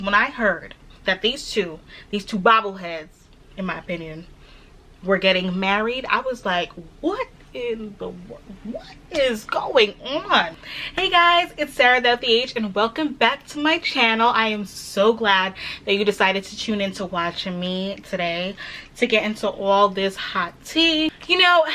When I heard that these two bobbleheads, in my opinion, were getting married, I was like, what in the world? What is going on? Hey guys, it's Sarah the H, and welcome back to my channel. I am so glad that you decided to tune in to watch me today to get into all this hot tea. You know,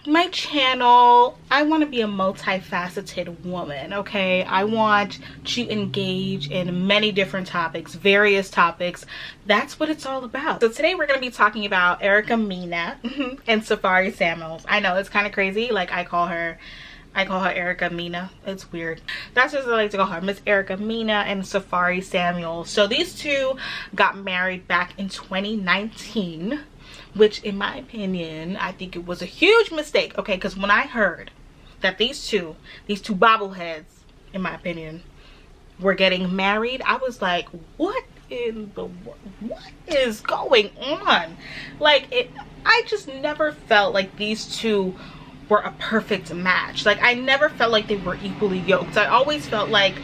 my channel, I want to be a multifaceted woman, okay? I want to engage in many different topics, various topics. That's what it's all about. So today we're going to be talking about Erica Mena and Safari Samuels. I know it's kind of crazy. Like I call her Erica Mena. It's weird. That's just what I like to call her, Miss Erica Mena and Safari Samuels. So these two got married back in 2019. Which, in my opinion, I think it was a huge mistake, okay? Because when I heard that these two bobbleheads, in my opinion, were getting married, I was like, what in the world? What is going on? Like, I just never felt like these two were a perfect match. Like, I never felt like they were equally yoked. I always felt like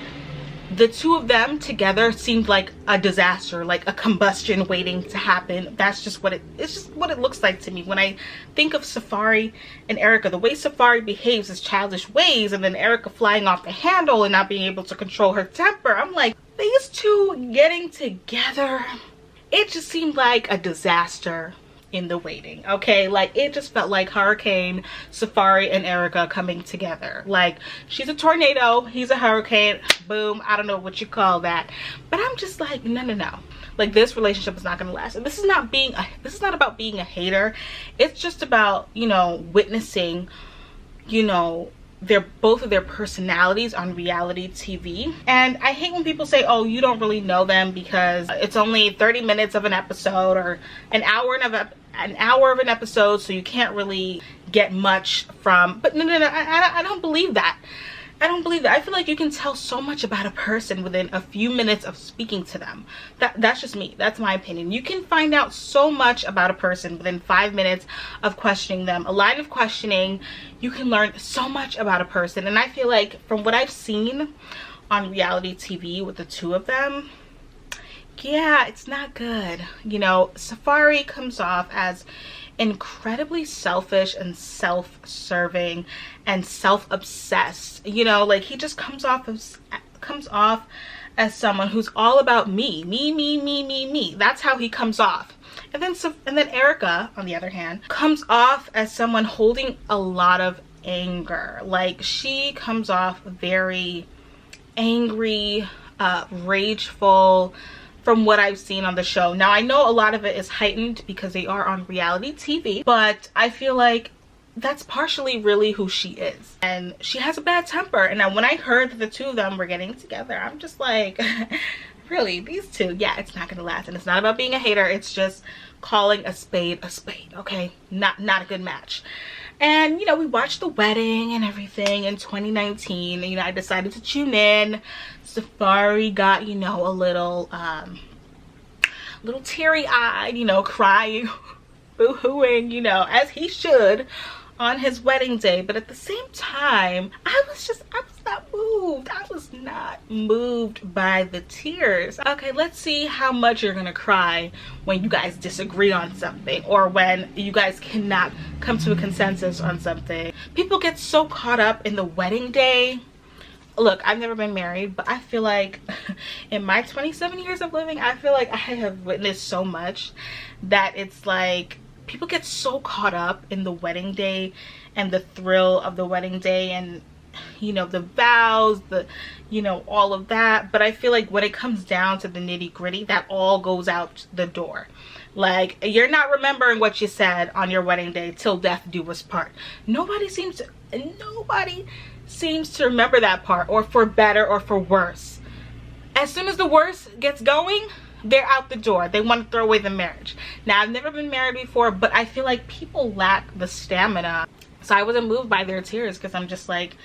the two of them together seemed like a disaster, like a combustion waiting to happen. That's just what it's just what it looks like to me when I think of Safari and Erica. The way Safari behaves is childish ways, and then Erica flying off the handle and not being able to control her temper. I'm like, these two getting together, it just seemed like a disaster in the waiting, okay? Like, it just felt like Hurricane Safari and Erica coming together. Like, she's a tornado, he's a hurricane, boom. I don't know what you call that, but I'm just like, no, like, this relationship is not gonna last. And this is not about being a hater. It's just about, you know, witnessing, you know, both of their personalities on reality TV. And I hate when people say, oh, you don't really know them because it's only 30 minutes of an episode or an hour of an episode, so you can't really get much from. But no, I don't believe that. I don't believe that. I feel like you can tell so much about a person within a few minutes of speaking to them. That's just me. That's my opinion. You can find out so much about a person within 5 minutes of questioning them. A line of questioning, you can learn so much about a person. And I feel like from what I've seen on reality TV with the two of them, yeah, it's not good. You know, Safari comes off as incredibly selfish and self-serving and self-obsessed. You know, like, he just comes off as someone who's all about me. That's how he comes off. And then Erica, on the other hand, comes off as someone holding a lot of anger. Like, she comes off very angry, rageful, from what I've seen on the show. Now, I know a lot of it is heightened because they are on reality TV, but I feel like that's partially really who she is. And she has a bad temper. And then when I heard that the two of them were getting together, I'm just like, really, these two, yeah, it's not gonna last. And it's not about being a hater, it's just calling a spade, okay? Not a good match. And, you know, we watched the wedding and everything in 2019. And, you know, I decided to tune in. Safari got, you know, a little teary-eyed, you know, crying, boo-hooing, you know, as he should on his wedding day. But at the same time, I was not moved. I was not moved by the tears. Okay, let's see how much you're gonna cry when you guys disagree on something, or when you guys cannot come to a consensus on something. People get so caught up in the wedding day. Look, I've never been married, but I feel like in my 27 years of living, I feel like I have witnessed so much that it's like people get so caught up in the wedding day and the thrill of the wedding day and, you know, the vows, you know, all of that. But I feel like when it comes down to the nitty-gritty, that all goes out the door. Like, you're not remembering what you said on your wedding day till death do us part. Nobody seems to remember that part, or for better or for worse. As soon as the worst gets going, they're out the door. They want to throw away the marriage. Now, I've never been married before, but I feel like people lack the stamina. So I wasn't moved by their tears because I'm just like,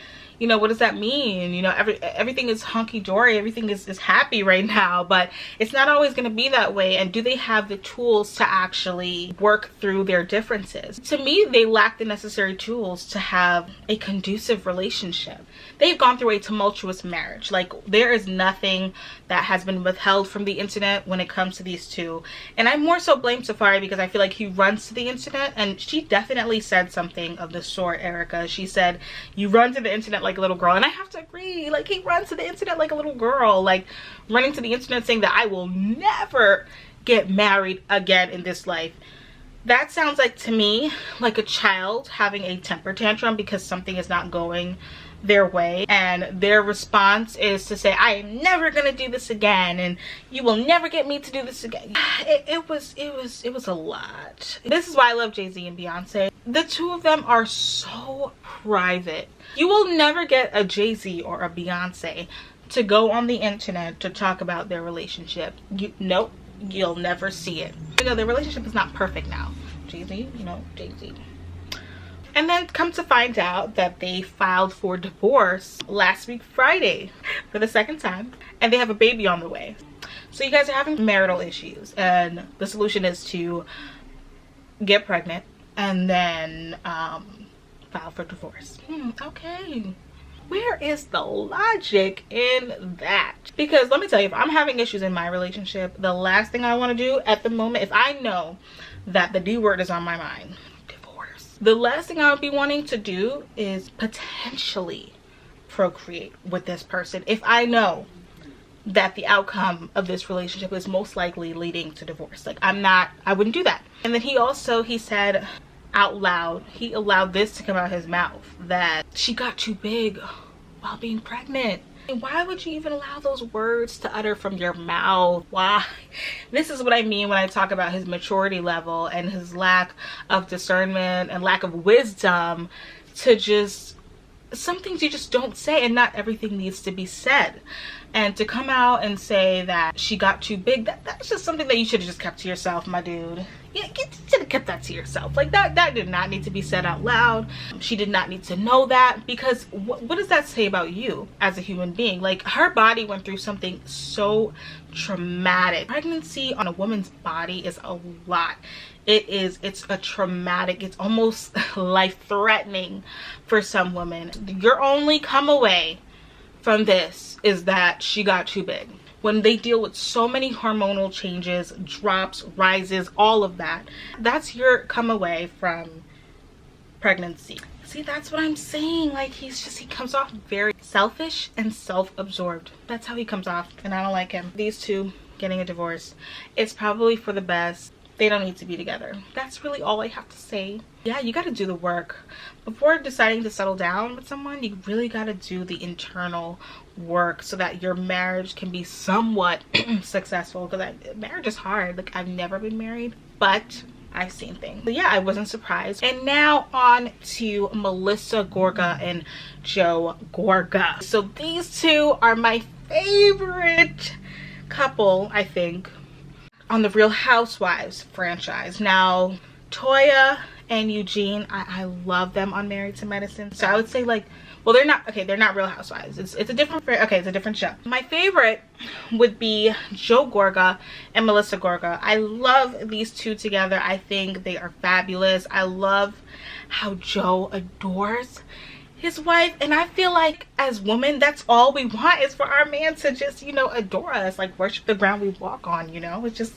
you know, what does that mean? You know, everything is hunky-dory, everything is happy right now, but it's not always going to be that way. And do they have the tools to actually work through their differences? To me, they lack the necessary tools to have a conducive relationship. They've gone through a tumultuous marriage. Like, there is nothing that has been withheld from the internet when it comes to these two. And I more so blame Safari because I feel like he runs to the internet, and she definitely said something of the sort, Erica. She said, you run to the internet like a little girl. And I have to agree, like, he runs to the internet like a little girl, like running to the internet saying that I will never get married again in this life. That sounds like, to me, like a child having a temper tantrum because something is not going their way, and their response is to say, I am never gonna do this again, and you will never get me to do this again. It was a lot. This is why I love Jay-Z and Beyonce. The two of them are so private. You will never get a Jay-Z or a Beyonce to go on the internet to talk about their relationship. Nope, you'll never see it. You know, their relationship is not perfect now. Jay-Z, you know, Jay-Z. And then come to find out that they filed for divorce last week Friday for the second time, and they have a baby on the way. So you guys are having marital issues, and the solution is to get pregnant and then file for divorce. Okay. Where is the logic in that? Because let me tell you, if I'm having issues in my relationship, the last thing I want to do at the moment, if I know that the D word is on my mind, the last thing I would be wanting to do is potentially procreate with this person if I know that the outcome of this relationship is most likely leading to divorce. Like, I wouldn't do that. And then he said out loud, he allowed this to come out of his mouth, that she got too big while being pregnant. And why would you even allow those words to utter from your mouth? Why? This is what I mean when I talk about his maturity level and his lack of discernment and lack of wisdom to just, some things you just don't say, and not everything needs to be said. And to come out and say that she got too big, that's just something that you should have just kept to yourself, my dude. Yeah, you should have kept that to yourself. Like, that did not need to be said out loud. She did not need to know that, because what does that say about you as a human being? Like, her body went through something so traumatic. Pregnancy on a woman's body is a lot. It's a traumatic, it's almost life-threatening for some women. Your only come away from this is that she got too big. When they deal with so many hormonal changes, drops, rises, all of that, that's your come away from pregnancy. See, that's what I'm saying. Like, he comes off very selfish and self-absorbed. That's how he comes off, and I don't like him. These two getting a divorce, it's probably for the best. They don't need to be together. That's really all I have to say. Yeah, you got to do the work. Before deciding to settle down with someone, you really got to do the internal work so that your marriage can be somewhat successful. Because marriage is hard. Like, I've never been married, but I've seen things. But yeah, I wasn't surprised. And now on to Melissa Gorga and Joe Gorga. So these two are my favorite couple, I think, on the Real Housewives franchise. Now, Toya and Eugene, I love them on Married to Medicine. So I would say, like, well, they're not Real Housewives. It's a different, okay, it's a different show. My favorite would be Joe Gorga and Melissa Gorga. I love these two together. I think they are fabulous. I love how Joe adores his wife, and I feel like as women, that's all we want, is for our man to just, you know, adore us, like worship the ground we walk on, you know. It's just,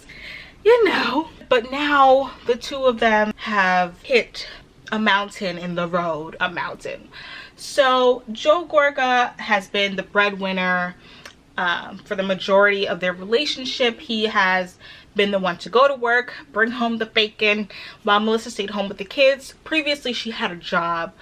you know. But now the two of them have hit a mountain in the road, a mountain. So Joe Gorga has been the breadwinner for the majority of their relationship. He has been the one to go to work, bring home the bacon, while Melissa stayed home with the kids. Previously, she had a job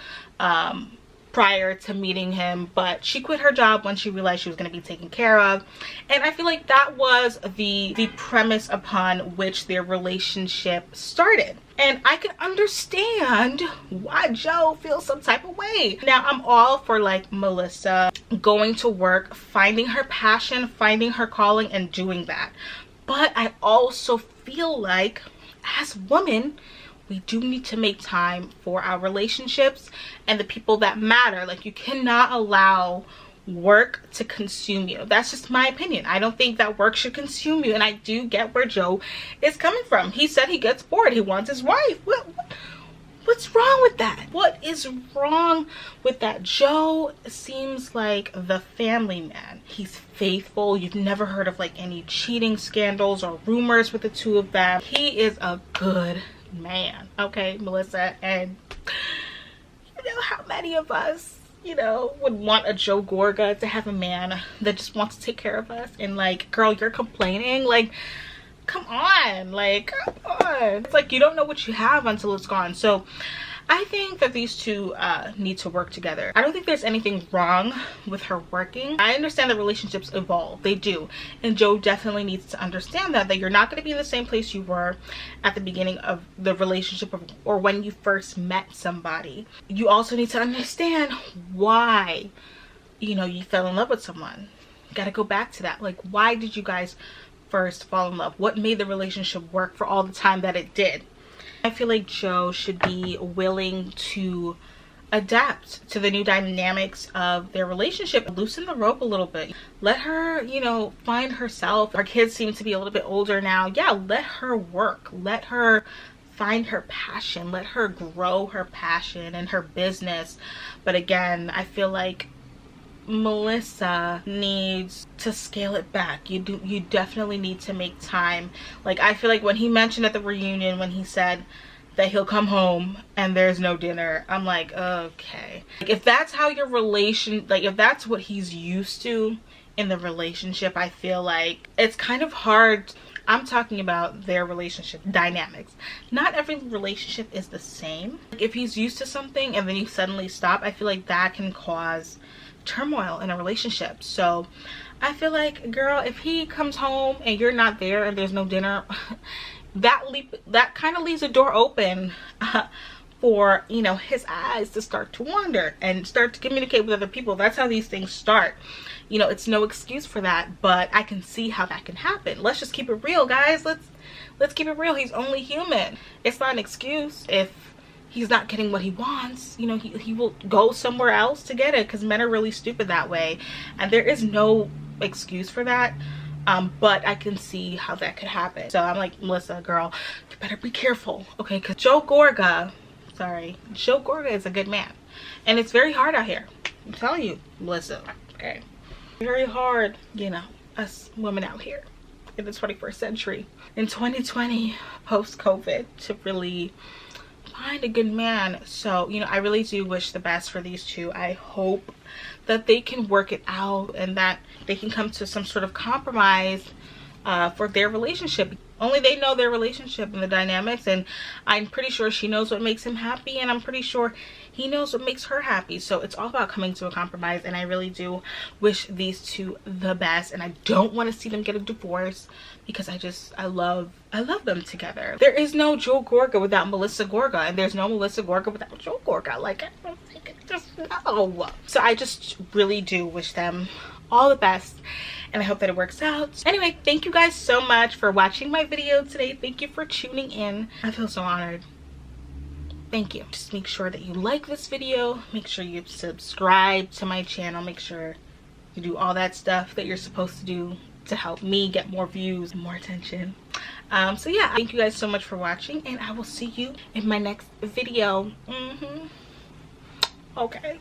prior to meeting him, but she quit her job when she realized she was going to be taken care of. And I feel like that was the premise upon which their relationship started. And I can understand why Joe feels some type of way. Now, I'm all for, like, Melissa going to work, finding her passion, finding her calling, and doing that. But I also feel like, as women, we do need to make time for our relationships and the people that matter. Like, you cannot allow work to consume you. That's just my opinion. I don't think that work should consume you, and I do get where Joe is coming from. He said he gets bored. He wants his wife. What's wrong with that? What is wrong with that? Joe seems like the family man. He's faithful. You've never heard of like any cheating scandals or rumors with the two of them. He is a good man. Okay, Melissa, and you know how many of us, you know, would want a Joe Gorga to have a man that just wants to take care of us, and like, girl, you're complaining? Like, come on, like, come on. It's like you don't know what you have until it's gone. So I think that these two need to work together. I don't think there's anything wrong with her working. I understand that relationships evolve. They do. And Joe definitely needs to understand that you're not going to be in the same place you were at the beginning of the relationship or when you first met somebody. You also need to understand why, you know, you fell in love with someone. You got to go back to that. Like, why did you guys first fall in love? What made the relationship work for all the time that it did? I feel like Joe should be willing to adapt to the new dynamics of their relationship. Loosen the rope a little bit. Let her, you know, find herself. Our kids seem to be a little bit older now. Yeah, let her work. Let her find her passion. Let her grow her passion and her business. But again, I feel like Melissa needs to scale it back. You definitely need to make time. Like, I feel like when he mentioned at the reunion, when he said that he'll come home and there's no dinner, I'm like, okay. Like, if that's how your relation, like if that's what he's used to in the relationship, I feel like it's kind of hard. I'm talking about their relationship dynamics. Not every relationship is the same. Like, if he's used to something and then you suddenly stop, I feel like that can cause turmoil in a relationship. So I feel like, girl, if he comes home and you're not there and there's no dinner, that kind of leaves a door open for, you know, his eyes to start to wander and start to communicate with other people. That's how these things start. You know, it's no excuse for that, but I can see how that can happen. Let's just keep it real, guys. Let's keep it real. He's only human. It's not an excuse if he's not getting what he wants. You know, he will go somewhere else to get it, because men are really stupid that way, and there is no excuse for that. But I can see how that could happen. So I'm like, Melissa, girl, you better be careful, okay? Because Joe Gorga is a good man, and it's very hard out here. I'm telling you, Melissa, okay? Very hard, you know, us women out here in the 21st century, in 2020, post-COVID, to really find a good man. So, you know, I really do wish the best for these two. I hope that they can work it out and that they can come to some sort of compromise for their relationship. Only they know their relationship and the dynamics, and I'm pretty sure she knows what makes him happy, and I'm pretty sure he knows what makes her happy. So it's all about coming to a compromise, and I really do wish these two the best, and I don't want to see them get a divorce, because I love them together. There is no Joe Gorga without Melissa Gorga, and there's no Melissa Gorga without Joe Gorga. Like, I don't think it's just no. So I just really do wish them all the best, and I hope that it works out. Anyway, thank you guys so much for watching my video today. Thank you for tuning in. I feel so honored. Thank you. Just make sure that you like this video. Make sure you subscribe to my channel. Make sure you do all that stuff that you're supposed to do to help me get more views, more attention. So yeah, thank you guys so much for watching, and I will see you in my next video. Okay.